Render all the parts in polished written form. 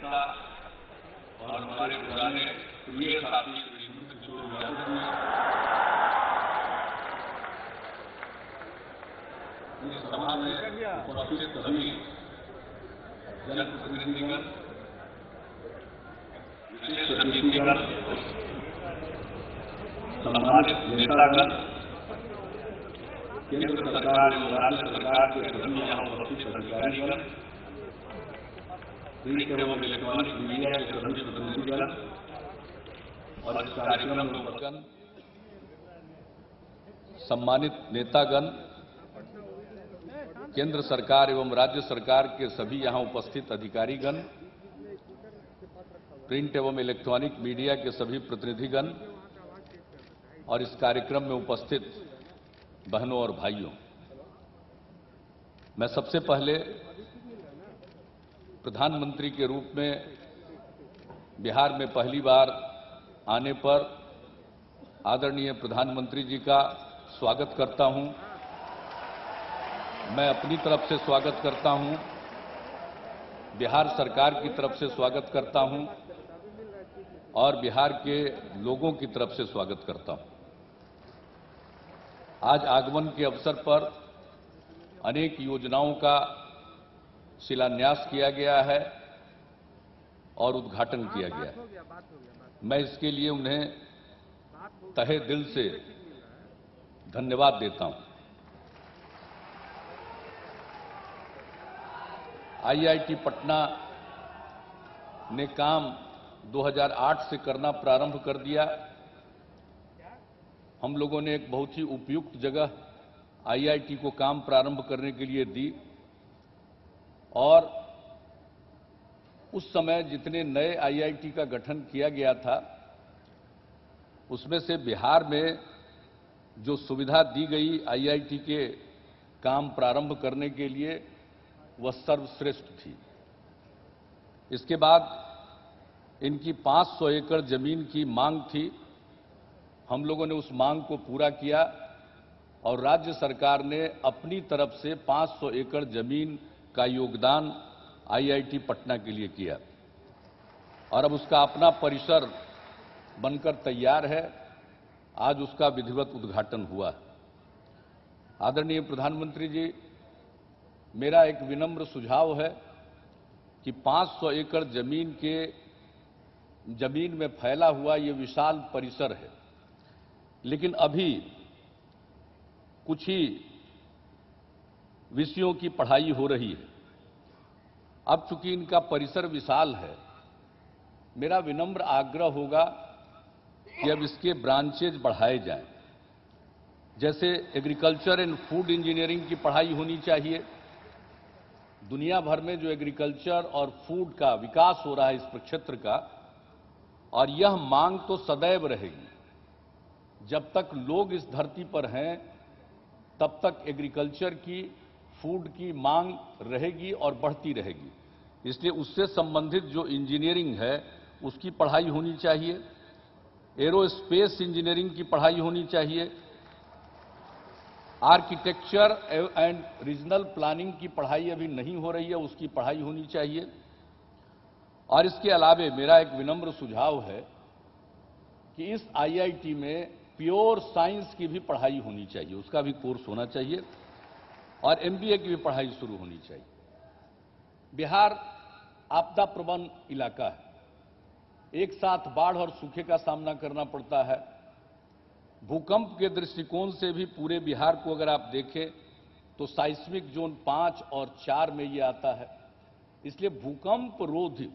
नेता और हमारे पुराने प्रिय साथी कृष्ण किशोर यादव जी, इस सभा में उपस्थित सभी जनप्रतिनिधिगण, विशेष अतिथिगण, सम्मानित नेतागण, केंद्र सरकार एवं राज्य सरकार के सभी यहाँ उपस्थित अधिकारीगण, प्रिंट एवं इलेक्ट्रॉनिक मीडिया के सभी प्रतिनिधिगण और इस कार्यक्रम में उपस्थित सम्मानित नेतागण, केंद्र सरकार एवं राज्य सरकार के सभी यहाँ उपस्थित अधिकारीगण, प्रिंट एवं इलेक्ट्रॉनिक मीडिया के सभी प्रतिनिधिगण और इस कार्यक्रम में उपस्थित बहनों और भाइयों, मैं सबसे पहले प्रधानमंत्री के रूप में बिहार में पहली बार आने पर आदरणीय प्रधानमंत्री जी का स्वागत करता हूं। मैं अपनी तरफ से स्वागत करता हूं, बिहार सरकार की तरफ से स्वागत करता हूं और बिहार के लोगों की तरफ से स्वागत करता हूं। आज आगमन के अवसर पर अनेक योजनाओं का शिलान्यास किया गया है और उद्घाटन किया गया है। मैं इसके लिए उन्हें तहे दिल से धन्यवाद देता हूं। आईआईटी पटना ने काम 2008 से करना प्रारंभ कर दिया। हम लोगों ने एक बहुत ही उपयुक्त जगह आईआईटी को काम प्रारंभ करने के लिए दी और उस समय जितने नए आईआईटी का गठन किया गया था, उसमें से बिहार में जो सुविधा दी गई आईआईटी के काम प्रारंभ करने के लिए, वह सर्वश्रेष्ठ थी। इसके बाद इनकी 500 एकड़ जमीन की मांग थी। हम लोगों ने उस मांग को पूरा किया और राज्य सरकार ने अपनी तरफ से 500 एकड़ जमीन का योगदान आईआईटी पटना के लिए किया और अब उसका अपना परिसर बनकर तैयार है। आज उसका विधिवत उद्घाटन हुआ। आदरणीय प्रधानमंत्री जी, मेरा एक विनम्र सुझाव है कि 500 एकड़ जमीन में फैला हुआ ये विशाल परिसर है, लेकिन अभी कुछ ही विषयों की पढ़ाई हो रही है। अब चूंकि इनका परिसर विशाल है, मेरा विनम्र आग्रह होगा कि अब इसके ब्रांचेज बढ़ाए जाएं। जैसे एग्रीकल्चर एंड फूड इंजीनियरिंग की पढ़ाई होनी चाहिए। दुनिया भर में जो एग्रीकल्चर और फूड का विकास हो रहा है इस क्षेत्र का, और यह मांग तो सदैव रहेगी। जब तक लोग इस धरती पर हैं, तब तक एग्रीकल्चर की, फूड की मांग रहेगी और बढ़ती रहेगी। इसलिए उससे संबंधित जो इंजीनियरिंग है उसकी पढ़ाई होनी चाहिए। एरोस्पेस इंजीनियरिंग की पढ़ाई होनी चाहिए। आर्किटेक्चर एंड रीजनल प्लानिंग की पढ़ाई अभी नहीं हो रही है, उसकी पढ़ाई होनी चाहिए। और इसके अलावे मेरा एक विनम्र सुझाव है कि इस आईआईटी में प्योर साइंस की भी पढ़ाई होनी चाहिए, उसका भी कोर्स होना चाहिए और एमबीए की भी पढ़ाई शुरू होनी चाहिए। बिहार आपदा प्रवण इलाका है। एक साथ बाढ़ और सूखे का सामना करना पड़ता है। भूकंप के दृष्टिकोण से भी पूरे बिहार को अगर आप देखें तो साइस्मिक जोन 5 और 4 में ये आता है। इसलिए भूकंप रोधी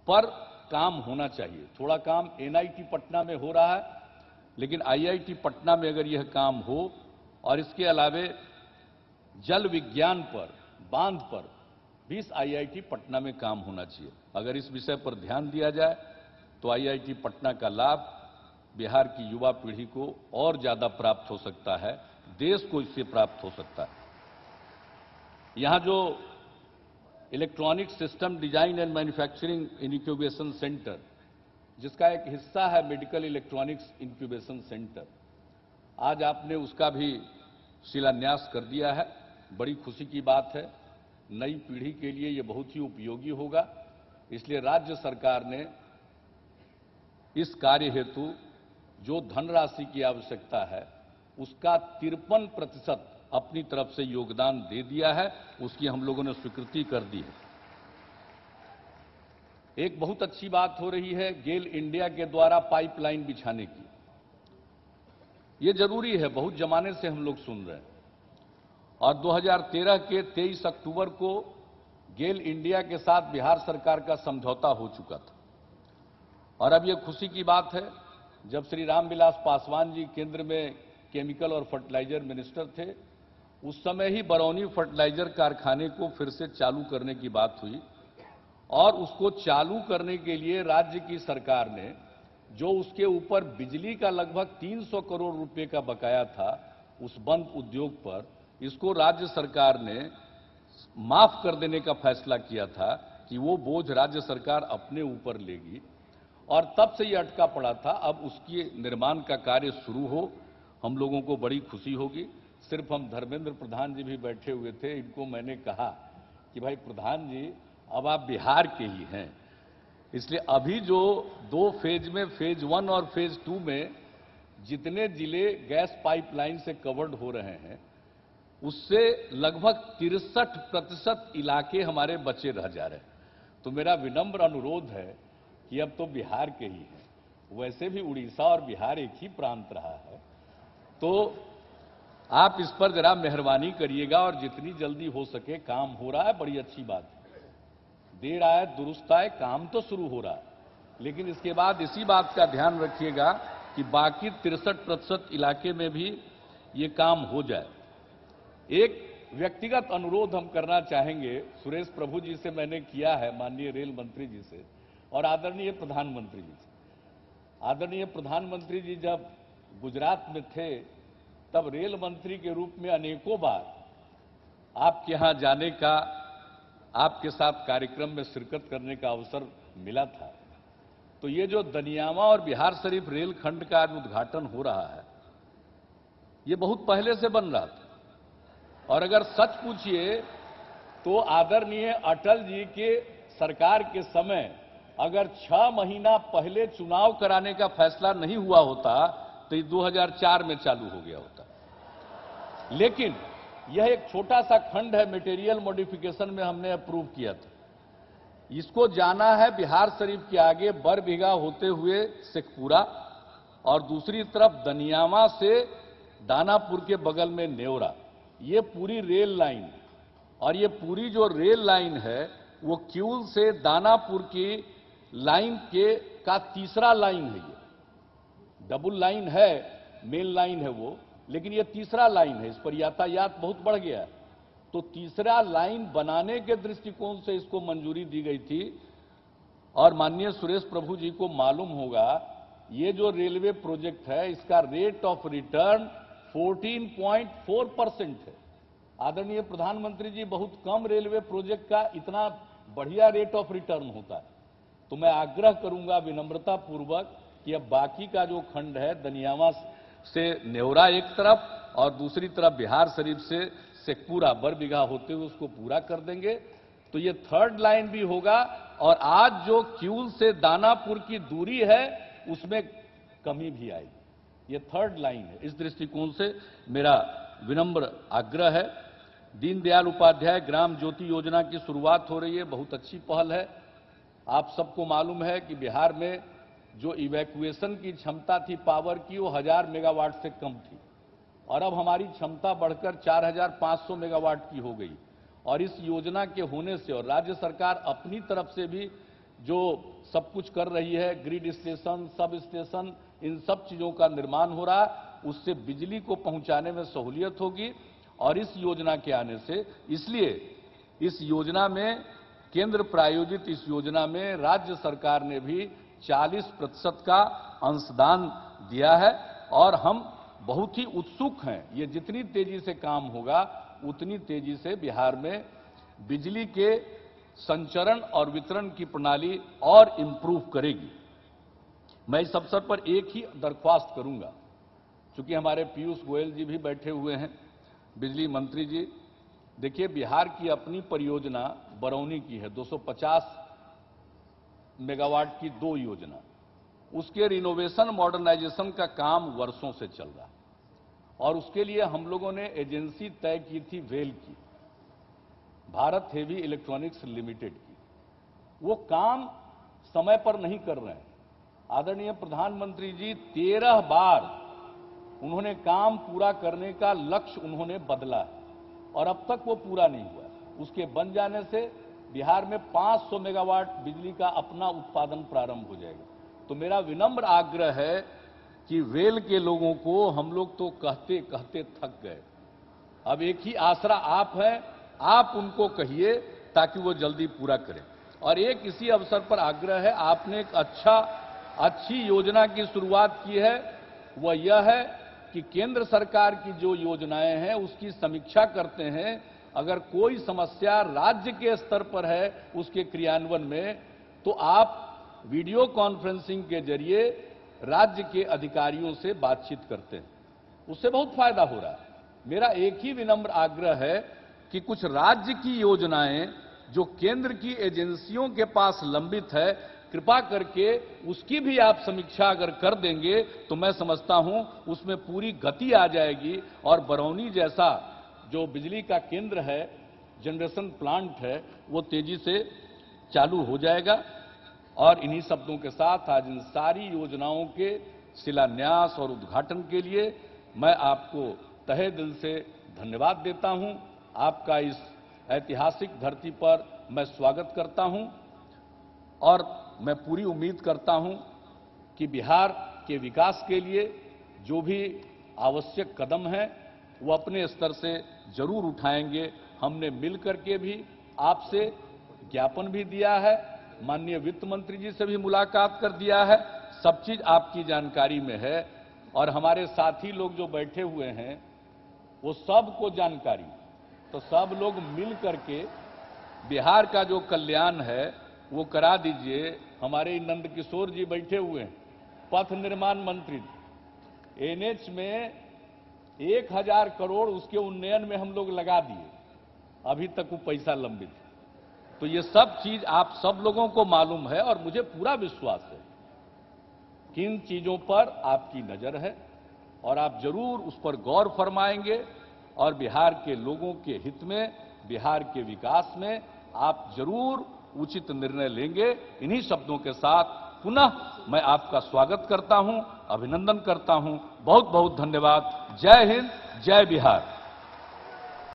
पर काम होना चाहिए। थोड़ा काम एनआईटी पटना में हो रहा है, लेकिन आईआईटी पटना में अगर यह काम हो और इसके अलावे जल विज्ञान पर, बांध पर भी इस आईआईटी पटना में काम होना चाहिए। अगर इस विषय पर ध्यान दिया जाए तो आईआईटी पटना का लाभ बिहार की युवा पीढ़ी को और ज्यादा प्राप्त हो सकता है, देश को इससे प्राप्त हो सकता है। यहां जो electronic system design and manufacturing incubation centre, जिसका एक हिस्सा है मेडिकल इलेक्ट्रॉनिक्स इंक्यूबेशन सेंटर, आज आपने उसका भी शिलान्यास कर दिया है। बड़ी खुशी की बात है। नई पीढ़ी के लिए ये बहुत ही उपयोगी होगा इसलिए राज्य सरकार ने इस कार्य हेतु जो धनराशि की आवश्यकता है उसका 53% अपनी तरफ से योगदान दे दिया है, उसकी हम लोगों ने स्वीकृति कर दी है। एक बहुत अच्छी बात हो रही है गेल इंडिया के द्वारा पाइपलाइन बिछाने की। ये जरूरी है, बहुत जमाने से हम लोग सुन रहे हैं। और 2013 के 23 अक्टूबर को गेल इंडिया के साथ बिहार सरकार का समझौता हो चुका था। और अब ये खुशी की बात है, जब श्री रामविलास पासवान जी केंद्र में केमिकल और फर्टिलाइजर मिनिस्टर थे, उस समय ही बरौनी फर्टिलाइजर कारखाने को फिर से चालू करने की बात हुई। और उसको चालू करने के लिए राज्य की सरकार ने जो उसके ऊपर बिजली का लगभग 300 करोड़ रुपए का बकाया था उस बंद उद्योग पर, इसको राज्य सरकार ने माफ कर देने का फैसला किया था कि वो बोझ राज्य सरकार अपने ऊपर लेगी। और तब से ये अटका पड़ा था। अब उसके निर्माण का कार्य शुरू हो, हम लोगों को बड़ी खुशी होगी। सिर्फ हम धर्मेंद्र प्रधान जी भी बैठे हुए थे, इनको मैंने कहा कि भाई प्रधान जी अब आप बिहार के ही हैं, इसलिए अभी जो 2 फेज में, फेज 1 और फेज 2 में जितने जिले गैस पाइपलाइन से कवर्ड हो रहे हैं उससे लगभग 63% इलाके हमारे बचे रह जा रहे हैं। तो मेरा विनम्र अनुरोध है कि अब तो बिहार के ही हैं, वैसे भी उड़ीसा और बिहार एक ही प्रांत रहा है, तो आप इस पर जरा मेहरबानी करिएगा और जितनी जल्दी हो सके। काम हो रहा है, बड़ी अच्छी बात है, देर आए दुरुस्त आए, काम तो शुरू हो रहा है, लेकिन इसके बाद इसी बात का ध्यान रखिएगा कि बाकी 63% इलाके में भी ये काम हो जाए। एक व्यक्तिगत अनुरोध हम करना चाहेंगे, सुरेश प्रभु जी से मैंने किया है, माननीय रेल मंत्री जी से और आदरणीय प्रधानमंत्री जी से। आदरणीय प्रधानमंत्री जी जब गुजरात में थे तब रेल मंत्री के रूप में अनेकों बार आपके यहां जाने का, आपके साथ कार्यक्रम में शिरकत करने का अवसर मिला था। तो ये जो दनियामा और बिहार शरीफ रेलखंड का आज उद्घाटन हो रहा है, ये बहुत पहले से बन रहा था। और अगर सच पूछिए तो आदरणीय अटल जी के सरकार के समय अगर 6 महीना पहले चुनाव कराने का फैसला नहीं हुआ होता तो ये 2004 में चालू हो गया होता। लेकिन यह एक छोटा सा खंड है, मटेरियल मॉडिफिकेशन में हमने अप्रूव किया था। इसको जाना है बिहार शरीफ के आगे बरबीघा होते हुए शेखपुरा और दूसरी तरफ दनियामा से दानापुर के बगल में नेवरा। ये पूरी रेल लाइन, और ये पूरी जो रेल लाइन है वो क्यूल से दानापुर की लाइन का तीसरा लाइन है। ये डबल लाइन है, मेन लाइन है वो, लेकिन ये तीसरा लाइन है। इस पर यातायात बहुत बढ़ गया है, तो तीसरा लाइन बनाने के दृष्टिकोण से इसको मंजूरी दी गई थी। और माननीय सुरेश प्रभु जी को मालूम होगा, ये जो रेलवे प्रोजेक्ट है इसका रेट ऑफ रिटर्न 14.4% है। आदरणीय प्रधानमंत्री जी, बहुत कम रेलवे प्रोजेक्ट का इतना बढ़िया रेट ऑफ रिटर्न होता है। तो मैं आग्रह करूंगा विनम्रता पूर्वक कि अब बाकी का जो खंड है दनियामा से नेवरा एक तरफ और दूसरी तरफ बिहार शरीफ से शेखपुरा बरबीघा होते हुए उसको पूरा कर देंगे तो ये 3rd लाइन भी होगा। और आज जो क्यूल से दानापुर की दूरी है उसमें कमी भी आएगी। ये 3rd लाइन है। इस दृष्टिकोण से मेरा विनम्र आग्रह है। दीनदयाल उपाध्याय ग्राम ज्योति योजना की शुरुआत हो रही है, बहुत अच्छी पहल है। आप सबको मालूम है कि बिहार में जो इवैक्यूएशन की क्षमता थी पावर की वो 1000 मेगावाट से कम थी और अब हमारी क्षमता बढ़कर 4500 मेगावाट की हो गई। और इस योजना के होने से और राज्य सरकार अपनी तरफ से भी जो सब कुछ कर रही है, ग्रिड स्टेशन, सब स्टेशन, इन सब चीजों का निर्माण हो रहा है, उससे बिजली को पहुंचाने में सहूलियत होगी। और इस योजना के आने से, इसलिए इस योजना में, केंद्र प्रायोजित इस योजना में राज्य सरकार ने भी 40% का अंशदान दिया है और हम बहुत ही उत्सुक हैं। ये जितनी तेजी से काम होगा उतनी तेजी से बिहार में बिजली के संचरण और वितरण की प्रणाली और इंप्रूव करेगी। मैं इस अवसर पर एक ही दरख्वास्त करूंगा, चूंकि हमारे पीयूष गोयल जी भी बैठे हुए हैं, बिजली मंत्री जी। देखिए, बिहार की अपनी परियोजना बरौनी की है, 250 मेगावाट की 2 योजना, उसके रिनोवेशन मॉडर्नाइजेशन का काम वर्षों से चल रहा है और उसके लिए हम लोगों ने एजेंसी तय की थी वेल की, भारत हेवी इलेक्ट्रॉनिक्स लिमिटेड की। वो काम समय पर नहीं कर रहे हैं। आदरणीय प्रधानमंत्री जी 13 बार उन्होंने काम पूरा करने का लक्ष्य उन्होंने बदला है और अब तक वो पूरा नहीं हुआ। उसके बन जाने से बिहार में 500 मेगावाट बिजली का अपना उत्पादन प्रारंभ हो जाएगा। तो मेरा विनम्र आग्रह है कि वेल के लोगों को हम लोग तो कहते कहते थक गए, अब एक ही आसरा आप हैं, आप उनको कहिए ताकि वो जल्दी पूरा करें। और एक इसी अवसर पर आग्रह है, आपने एक अच्छी योजना की शुरुआत की है, वह यह है कि केंद्र सरकार की जो योजनाएं हैं उसकी समीक्षा करते हैं। अगर कोई समस्या राज्य के स्तर पर है उसके क्रियान्वयन में, तो आप वीडियो कॉन्फ्रेंसिंग के जरिए राज्य के अधिकारियों से बातचीत करते हैं, उससे बहुत फायदा हो रहा है। मेरा एक ही विनम्र आग्रह है कि कुछ राज्य की योजनाएं जो केंद्र की एजेंसियों के पास लंबित है, कृपा करके उसकी भी आप समीक्षा अगर कर देंगे तो मैं समझता हूं उसमें पूरी गति आ जाएगी और बरौनी जैसा जो बिजली का केंद्र है, जनरेशन प्लांट है, वो तेजी से चालू हो जाएगा। और इन्हीं शब्दों के साथ आज इन सारी योजनाओं के शिलान्यास और उद्घाटन के लिए मैं आपको तहे दिल से धन्यवाद देता हूं। आपका इस ऐतिहासिक धरती पर मैं स्वागत करता हूं और मैं पूरी उम्मीद करता हूं कि बिहार के विकास के लिए जो भी आवश्यक कदम हैं वो अपने स्तर से जरूर उठाएंगे। हमने मिलकर के भी आपसे ज्ञापन भी दिया है, माननीय वित्त मंत्री जी से भी मुलाकात कर दिया है, सब चीज आपकी जानकारी में है और हमारे साथी लोग जो बैठे हुए हैं वो सबको जानकारी, तो सब लोग मिल करके बिहार का जो कल्याण है वो करा दीजिए। हमारे नंद किशोर जी बैठे हुए हैं, पथ निर्माण मंत्री, एनएच में 1000 करोड़ उसके उन्नयन में हम लोग लगा दिए, अभी तक वो पैसा लंबित है। तो ये सब चीज आप सब लोगों को मालूम है और मुझे पूरा विश्वास है कि इन चीजों पर आपकी नजर है और आप जरूर उस पर गौर फरमाएंगे और बिहार के लोगों के हित में, बिहार के विकास में आप जरूर उचित निर्णय लेंगे। इन्हीं शब्दों के साथ पुनः मैं आपका स्वागत करता हूं, अभिनंदन करता हूं। बहुत बहुत धन्यवाद। जय हिंद, जय बिहार।